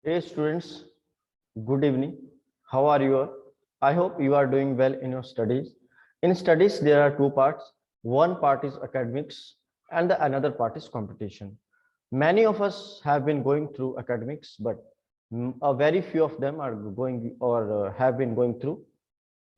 Hey students, good evening. How are you all? I hope you are doing well in your studies. In studies, there are two parts. One part is academics and the another part is competition. Many of us have been going through academics, but a very few of them are going or have been going through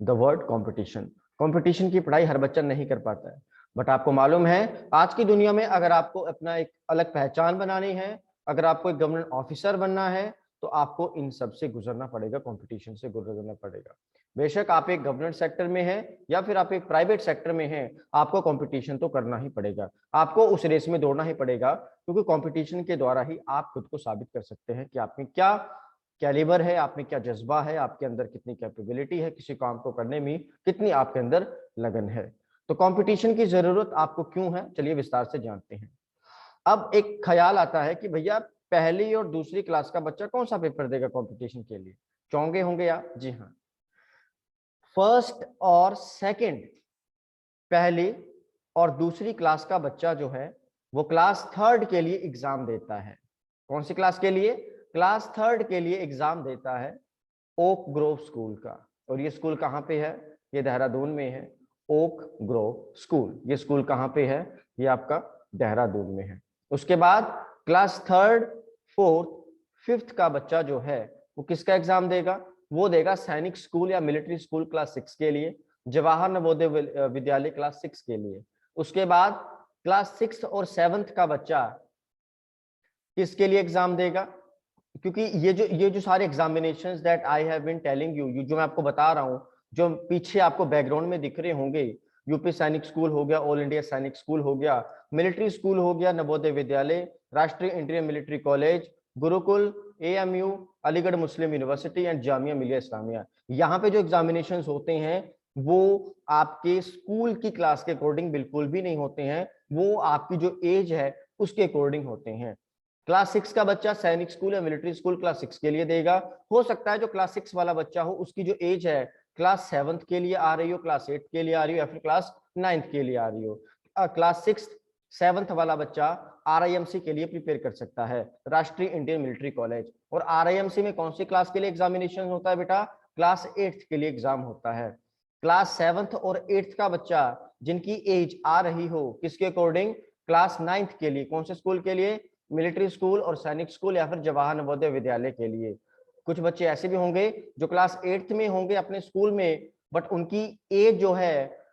the word competition. Competition की पढ़ाई हर बच्चा नहीं कर पाता है, but आपको मालूम है आज की दुनिया में अगर आपको अपना एक अलग पहचान बनानी है, अगर आपको एक गवर्नमेंट ऑफिसर बनना है, तो आपको इन सब से गुजरना पड़ेगा, कंपटीशन से गुजरना पड़ेगा। बेशक आप एक गवर्नमेंट सेक्टर में हैं या फिर आप एक प्राइवेट सेक्टर में हैं, आपको कंपटीशन तो करना ही पड़ेगा, आपको उस रेस में दौड़ना ही पड़ेगा, क्योंकि कंपटीशन के द्वारा ही आप खुद को साबित कर सकते हैं कि आप में क्या कैलिबर है, आप में क्या जज्बा है, आपके अंदर कितनी कैपेबिलिटी है, किसी काम को करने में कितनी आपके अंदर लगन है। तो कंपटीशन की जरूरत आपको क्यों है, चलिए विस्तार से जानते हैं। अब एक ख्याल आता है कि भैया पहली और दूसरी क्लास का बच्चा कौन सा पेपर देगा कंपटीशन के लिए, चौंगे होंगे आप? जी हाँ, फर्स्ट और सेकंड, पहली और दूसरी क्लास का बच्चा जो है वो क्लास थर्ड के लिए एग्जाम देता है। कौन सी क्लास के लिए? क्लास थर्ड के लिए एग्जाम देता है ओक ग्रोव स्कूल का। और ये स्कूल कहाँ पे है? ये देहरादून में है, ओक ग्रोव स्कूल। ये स्कूल कहाँ पे है? ये आपका देहरादून में है। उसके बाद क्लास थर्ड, फोर्थ, फिफ्थ का बच्चा जो है वो किसका एग्जाम देगा? वो देगा सैनिक स्कूल या मिलिट्री स्कूल क्लास 6 के लिए, जवाहर नवोदय विद्यालय क्लास 6 के लिए। उसके बाद क्लास 6 और 7th का बच्चा किसके लिए एग्जाम देगा? क्योंकि ये जो सारे examinations that I have been telling you, जो मैं आपको बता रहा हूँ, जो पीछे आपको बैकग्राउंड में दिख रहे होंगे, यूपी सैनिक स्कूल हो गया, ऑल इंडिया सैनिक स्कूल हो गया, मिलिट्री स्कूल हो गया, नवोदय विद्यालय, राष्ट्रीय Indian military college, Gurukul, AMU, Aligarh Muslim University and Jamia Millia Islamia. यहाँ पे जो एग्जामिनेशंस होते हैं वो आपके स्कूल की क्लास के अकॉर्डिंग बिल्कुल भी नहीं होते हैं, वो आपकी जो एज है उसके अकॉर्डिंग होते हैं। क्लास 6 का बच्चा सैनिक स्कूल या मिलिट्री स्कूल क्लास 6 के लिए देगा। हो सकता है जो क्लास 6 वाला बच्चा हो उसकी जो एज है क्लास 7th के लिए आ रही हो, क्लास 8 के लिए आ रही हो, या फिर क्लास 9th के लिए आ रही हो। क्लास 6 7th वाला बच्चा आरआईएमसी के लिए प्रिपेयर कर सकता है, राष्ट्रीय इंडियन मिलिट्री कॉलेज। और आरआईएमसी में कौन सी क्लास के लिए एग्जामिनेशन होता है बेटा? क्लास 8th के लिए एग्जाम होता है। क्लास 7th और 8th का बच्चा जिनकी एज आ रही हो किसके अकॉर्डिंग? क्लास 9th के लिए। कौन से स्कूल के लिए? मिलिट्री स्कूल और सैनिक स्कूल या फिर जवाहर नवोदय विद्यालय के लिए। कुछ बच्चे ऐसे भी होंगे जो क्लास 8th में होंगे अपने स्कूल में, बट उनकी एज जो है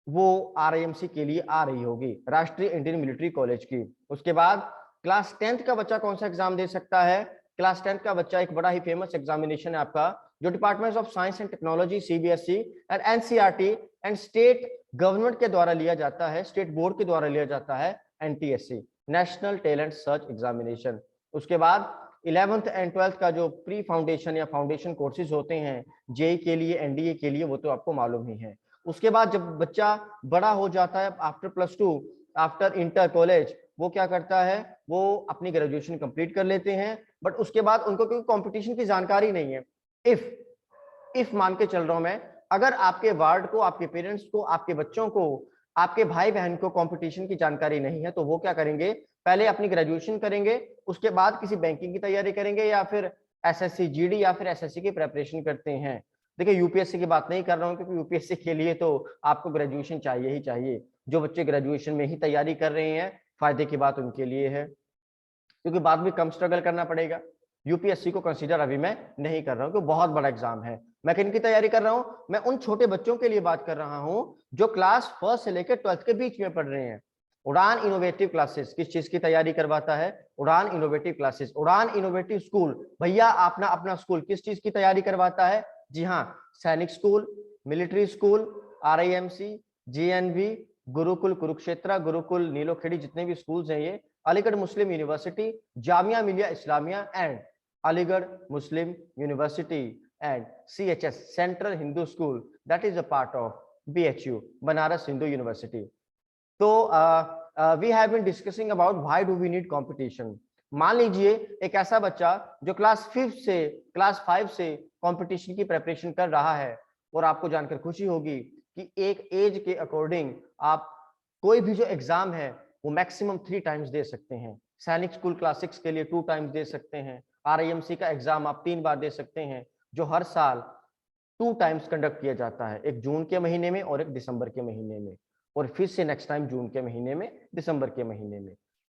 वो आरआईएमसी के लिए आ रही होगी, राष्ट्रीय इंडियन मिलिट्री कॉलेज की। उसके बाद क्लास 10th का बच्चा कौन सा एग्जाम दे सकता है? क्लास 10th का बच्चा एक बड़ा ही फेमस एग्जामिनेशन है आपका, जो department of science and technology CBSE and NCERT and state government के द्वारा लिया जाता है, स्टेट बोर्ड के द्वारा लिया जाता है, NTSC, national talent search examination. उसके बाद 11th एंड 12th का जो प्री फाउंडेशन या फाउंडेशन कोर्सेज होते हैं जेई के लिए, एनडीए के लिए, वो तो आपको मालूम ही है। उसके बाद जब बच्चा बड़ा हो जाता है, after plus 2, after inter college, वो क्या करता है? वो अपनी ग्रेजुएशन कंप्लीट कर लेते हैं, बट उसके बाद उनको कोई कंपटीशन की जानकारी नहीं है। इफ मान के चल रहा हूं मैं, अगर आपके वार्ड को, आपके पेरेंट्स को, आपके बच्चों को, आपके भाई बहन को कंपटीशन की जानकारी नहीं है, तो वो क्या करेंगे? पहले अपनी ग्रेजुएशन करेंगे, उसके बाद किसी बैंकिंग की तैयारी करेंगे, या फिर एसएससी जीडी या फिर एसएससी की प्रेपरेशन करते हैं। देखिए यूपीएससी की बात नहीं कर रहा हूँ, क्योंकि यूपीएससी के लिए तो आपको ग्रेजुएशन चाहिए ही चाहिए। जो बच्चे ग्रेजुएशन में ही तैयारी कर रहे हैं, फायदे की बात उनके लिए है, क्योंकि बाद में कम स्ट्रगल करना पड़ेगा। यूपीएससी को कंसीडर अभी मैं नहीं कर रहा हूँ, क्योंकि बहुत बड़ा एग्जाम है। मैं किन की तैयारी कर रहा हूँ? मैं उन छोटे बच्चों के लिए बात कर रहा हूँ जो क्लास 1st से लेकर 12th के बीच में पढ़ रहे हैं। उड़ान इनोवेटिव क्लासेस किस चीज की तैयारी करवाता है? उड़ान इनोवेटिव क्लासेस, उड़ान इनोवेटिव स्कूल। भैया अपना अपना स्कूल किस चीज की तैयारी करवाता है? जी हाँ, सैनिक school, military school, RIMC, GNV, Gurukul Kurukshetra, Gurukul Nilokheri, जितने भी स्कूल्स हैं ये, Aligarh Muslim University, Jamia Millia Islamia and Aligarh Muslim University and CHS, Central Hindu School, that is a part of BHU, Banaras Hindu University. तो we have been discussing about why do we need competition. मान लीजिए एक ऐसा बच्चा जो क्लास 5 से कंपटीशन की प्रिपरेशन कर रहा है, और आपको जानकर खुशी होगी कि एक एज के अकॉर्डिंग आप कोई भी जो एग्जाम है वो मैक्सिमम 3 टाइम्स दे सकते हैं। सैनिक स्कूल क्लास 6 के लिए 2 टाइम्स दे सकते हैं, RIMC का एग्जाम आप 3 बार दे सकते हैं, जो हर साल 2 टाइम्स कंडक्ट किया जाता है, एक जून के महीने में और एक दिसंबर के महीने में, और फिर से नेक्स्ट टाइम जून के महीने में, दिसंबर के महीने में।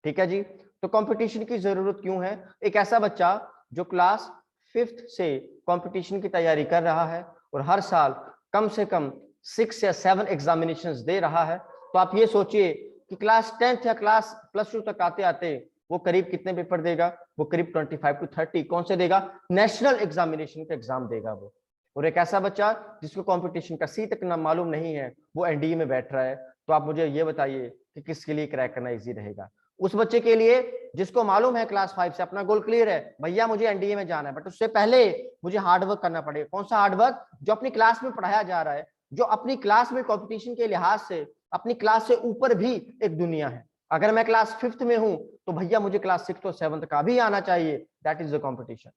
ठीक है जी। तो कंपटीशन की जरूरत क्यों है? एक ऐसा बच्चा जो क्लास 5th से कंपटीशन की तैयारी कर रहा है और हर साल कम से कम 6 या 7 एग्जामिनेशंस दे रहा है, तो आप ये सोचिए कि क्लास 10th या क्लास +2 तक आते आते वो करीब कितने पेपर देगा? वो करीब 25 to 30 कौन से देगा? नेशनल एग्जामिनेशन का एग्जाम देगा वो। और एक ऐसा बच्चा जिसको कंपटीशन का सी तक ना मालूम नहीं है, वो एनडीए में बैठ रहा है, तो आप मुझे ये बताइए कि किसके लिए क्रैक करना इजी रहेगा? उस बच्चे के लिए जिसको मालूम है क्लास 5 से अपना गोल क्लियर है, भैया मुझे एनडीए में जाना है, बट उससे पहले मुझे हार्डवर्क करना पड़ेगा। कौन सा हार्डवर्क? जो अपनी क्लास में पढ़ाया जा रहा है, जो अपनी क्लास में कंपटीशन के लिहाज से अपनी क्लास से ऊपर भी एक दुनिया है। अगर मैं क्लास 5th में हूं तो भैया मुझे क्लास 6th और 7th का भी आना चाहिए। That is the competition,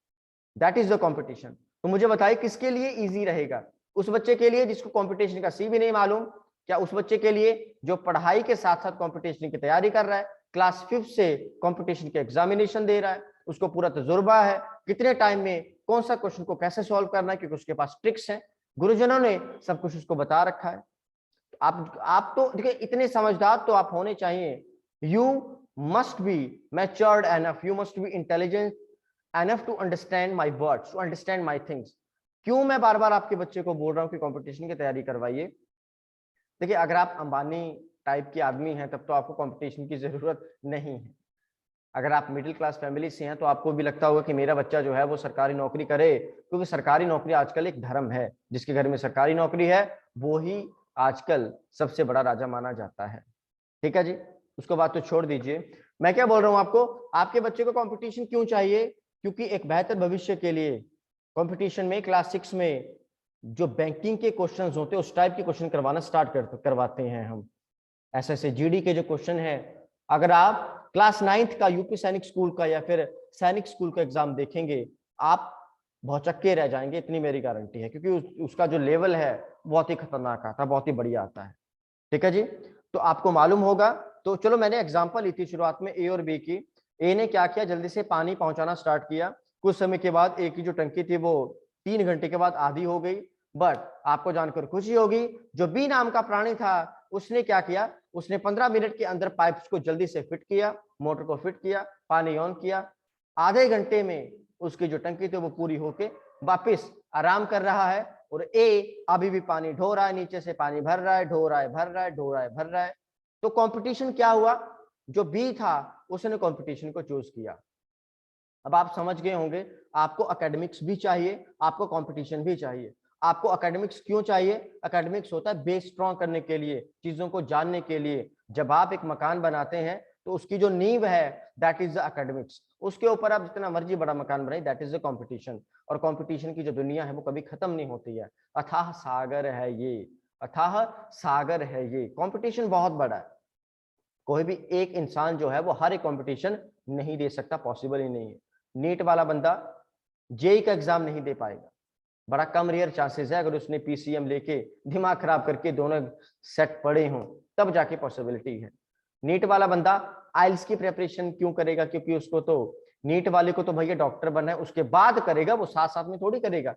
that is the competition. तो मुझे बताइए किसके लिए इजी रहेगा? उस बच्चे के लिए जिसको कंपटीशन का सी भी नहीं मालूम, क्या उस बच्चे के लिए जो पढ़ाई के साथ साथ कंपटीशन की तैयारी कर रहा है, क्लास 5th से कंपटीशन के एग्जामिनेशन दे रहा है, उसको पूरा तजुर्बा है कितने टाइम में कौन सा क्वेश्चन को कैसे सॉल्व करना है, क्योंकि उसके पास ट्रिक्स हैं, गुरुजनों ने सब कुछ उसको बता रखा है। आप तो देखिए इतने समझदार तो आप होने चाहिए। You must be matured enough, you must be intelligent enough to understand my words, to understand my things। क्यों मैं बार बार आपके बच्चे को बोल रहा हूँ कि कंपटीशन की तैयारी करवाइए? देखिए अगर आप अंबानी टाइप के आदमी हैं तब तो आपको कंपटीशन की जरूरत नहीं है। अगर आप मिडिल क्लास फैमिली से हैं तो आपको भी लगता होगा कि मेरा बच्चा जो है वो सरकारी नौकरी करे, क्योंकि सरकारी नौकरी आजकल एक धर्म है। जिसके घर में सरकारी नौकरी है वो ही आजकल सबसे बड़ा राजा माना जाता है। ठीक है जी, उसको बात तो छोड़ दीजिए। मैं क्या बोल रहा हूँ आपको, आपके बच्चे को कंपटीशन क्यों चाहिए? क्योंकि एक बेहतर भविष्य के लिए कंपटीशन में क्लास 6 में जो बैंकिंग के क्वेश्चंस होते हैं उस टाइप के क्वेश्चन करवाना करवाते हैं हम। ऐसे जीडी के जो क्वेश्चन है, अगर आप क्लास 9th का यूपी सैनिक स्कूल का या फिर सैनिक स्कूल का एग्जाम देखेंगे, आप भौचक्के रह जाएंगे, इतनी मेरी गारंटी है, क्योंकि उसका जो लेवल है बहुत ही खतरनाक आता है, बहुत ही बढ़िया आता है। ठीक है जी, तो आपको मालूम होगा। तो चलो मैंने एग्जांपल ली थी शुरुआत में ए और बी की। ए ने क्या किया, जल्दी से पानी पहुंचाना स्टार्ट किया। कुछ समय के बाद ए की जो टंकी थी वो 3 घंटे के बाद आधी हो गई। बट आपको जानकर खुशी होगी, जो बी नाम का प्राणी था उसने क्या किया, उसने 15 मिनट के अंदर पाइप्स को जल्दी से फिट किया, मोटर को फिट किया, पानी ऑन किया। आधे घंटे में उसकी जो टंकी थी वो पूरी होके वापिस आराम कर रहा है। और ए अभी भी पानी ढो रहा है, नीचे से पानी भर रहा है, ढो रहा है, भर रहा है, ढो रहा है, भर रहा है। तो कंपटीशन क्या हुआ, जो बी था उसने कंपटीशन को चूज किया। अब आप समझ गए होंगे, आपको एकेडमिक्स भी चाहिए, आपको कंपटीशन भी चाहिए। आपको एकेडमिक्स क्यों चाहिए? एकेडमिक्स होता है बेस स्ट्रॉन्ग करने के लिए, चीजों को जानने के लिए। जब आप एक मकान बनाते हैं तो उसकी जो नींव है दैट इज द एकेडमिक्स। उसके ऊपर आप जितना मर्जी बड़ा मकान बनाए, दैट इज द कंपटीशन। और कंपटीशन की जो दुनिया है वो कभी खत्म नहीं होती है। अथाह सागर है ये, अथाह सागर है ये। कंपटीशन बहुत बड़ा है, कोई भी एक इंसान जो है वो हर एक कंपटीशन नहीं दे सकता, पॉसिबल ही नहीं है। नीट वाला बंदा जेई का एग्जाम नहीं दे पाएगा, बड़ा कम रेयर चांसेस है। अगर उसने पीसीएम लेके दिमाग खराब करके दोनों सेट पढ़े हों तब जाके पॉसिबिलिटी है। नीट वाला बंदा आइल्स की प्रिपरेशन क्यों करेगा? क्योंकि उसको तो नीट वाले को तो भैया डॉक्टर बनना है, उसके बाद करेगा, वो साथ साथ में थोड़ी करेगा।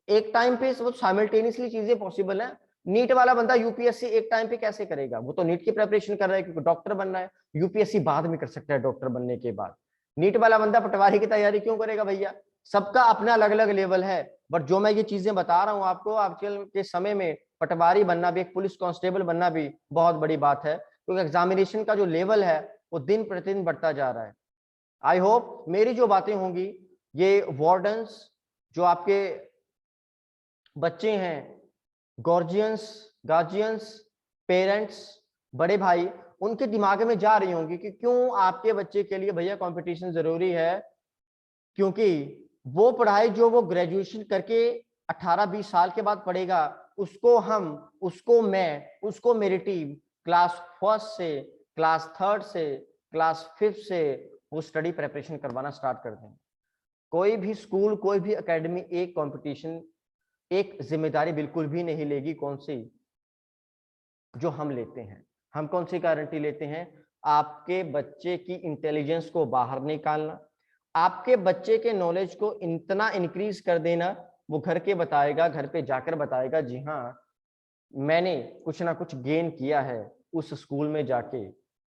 एक टाइम पे वो साइमल्टेनियसली चीजें पॉसिबल है। नीट वाला बंदा यूपीएससी एक टाइम पे कैसे करेगा? वो तो नीट की प्रिपरेशन कर रहा है क्योंकि डॉक्टर बनना है, यूपीएससी बाद में कर सकता है डॉक्टर बनने के बाद। नीट वाला बंदा पटवारी की तैयारी क्यों करेगा भैया? सबका अपना अलग अलग लेवल है। बट जो मैं ये चीजें बता रहा हूँ आपको, आजकल के समय में पटवारी बनना भी, एक पुलिस कांस्टेबल बनना भी बहुत बड़ी बात है, क्योंकि एग्जामिनेशन का जो लेवल है वो दिन प्रतिदिन बढ़ता जा रहा है। आई होप मेरी जो बातें होंगी ये वार्डन्स, जो आपके बच्चे हैं, गार्जियंस, पेरेंट्स, बड़े भाई, उनके दिमाग में जा रही होंगी कि क्यों आपके बच्चे के लिए भैया कंपटीशन जरूरी है। क्योंकि वो पढ़ाई जो वो ग्रेजुएशन करके 18-20 साल के बाद पढ़ेगा, उसको मेरी टीम क्लास 1st से, क्लास 3rd से, क्लास 5th से वो स्टडी प्रिपरेशन करवाना स्टार्ट कर देंगे। कोई भी स्कूल, कोई भी एकेडमी एक कंपटीशन, एक जिम्मेदारी बिल्कुल भी नहीं लेगी। कौन सी? जो हम लेते हैं। हम कौन सी गारंटी लेते हैं? आपके बच्चे की इंटेलिजेंस को बाहर निकालना, आपके बच्चे के नॉलेज को इतना इंक्रीज कर देना, वो घर के बताएगा, घर पे जाकर बताएगा जी हाँ मैंने कुछ ना कुछ गेन किया है उस स्कूल में जाके,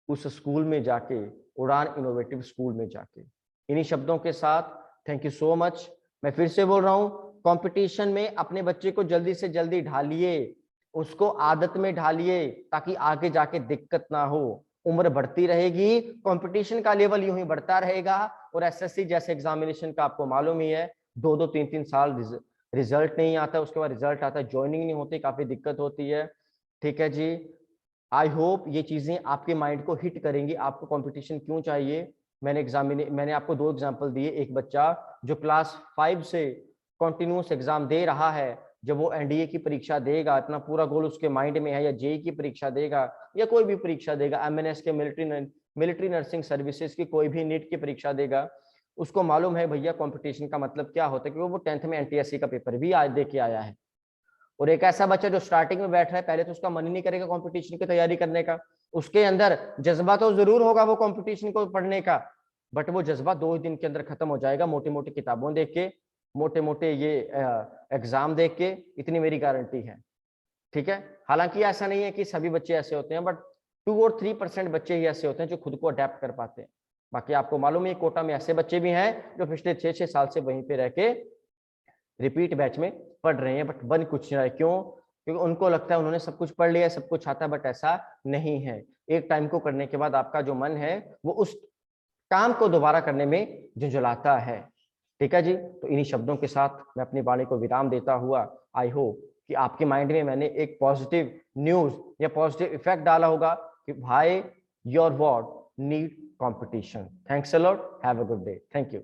उस स्कूल में जाके, उड़ान इनोवेटिव स्कूल में जाके। इन्हीं शब्दों के साथ थैंक यू सो मच। मैं फिर से बोल रहा हूं, कंपटीशन में अपने बच्चे को जल्दी से जल्दी ढालिए, उसको आदत में ढालिए ताकि आगे जाके दिक्कत ना हो। उम्र बढ़ती रहेगी, कंपटीशन का लेवल यूं ही बढ़ता रहेगा, और एसएससी जैसे एग्जामिनेशन का आपको मालूम ही है, 2-2 3-3 साल रिजल्ट नहीं आता, उसके बाद रिजल्ट आता है, ज्वाइनिंग नहीं होती, काफी दिक्कत होती है। ठीक है जी, आई होप ये चीजें आपके माइंड को हिट करेंगी। आपको कंपटीशन क्यों चाहिए? मैंने आपको 2 एग्जांपल दिए। एक बच्चा जो क्लास 5 से कंटिन्यूस एग्जाम दे रहा है, जब वो एनडीए की परीक्षा देगा, इतना पूरा गोल उसके माइंड में है, या जेई की परीक्षा देगा या कोई भी परीक्षा देगा, एमएनएस के मिलिट्री नर्सिंग सर्विसेज की कोई भी नीट की परीक्षा देगा, उसको मालूम है भैया कंपटीशन का मतलब क्या होता है, क्योंकि वो 10th में एनटीएससी का पेपर भी आज दे के आया है। और एक ऐसा बच्चा जो स्टार्टिंग में बैठ रहा है, पहले तो उसका मन ही नहीं करेगा कंपटीशन की तैयारी करने का, उसके अंदर जज्बा तो जरूर होगा वो कंपटीशन को पढ़ने का, बट वो जज्बा 2 दिन के अंदर खत्म हो जाएगा, मोटी मोटी किताबों देख के, मोटे मोटे ये एग्जाम देख के, इतनी मेरी गारंटी है। ठीक है, हालांकि ऐसा नहीं है कि सभी बच्चे ऐसे होते हैं, बट 2 और 3% बच्चे ही ऐसे होते हैं जो खुद को अडेप्ट कर पाते हैं। बाकी आपको मालूम है कोटा में ऐसे बच्चे भी हैं जो पिछले 6-6 साल से वहीं पे रह के रिपीट बैच में पढ़ रहे हैं, बट बन कुछ नहीं रहा है। क्यों? क्योंकि उनको लगता है उन्होंने सब कुछ पढ़ लिया, सब कुछ आता है, बट ऐसा नहीं है। एक टाइम को करने के बाद आपका जो मन है वो उस काम को दोबारा करने में झुंझुलाता है। ठीक है जी, तो इन्हीं शब्दों के साथ मैं अपनी वाणी को विराम देता हुआ, आई होप कि आपके माइंड में मैंने एक पॉजिटिव न्यूज या पॉजिटिव इफेक्ट डाला होगा कि भाई your word need competition. Thanks a lot, have a good day, thank you.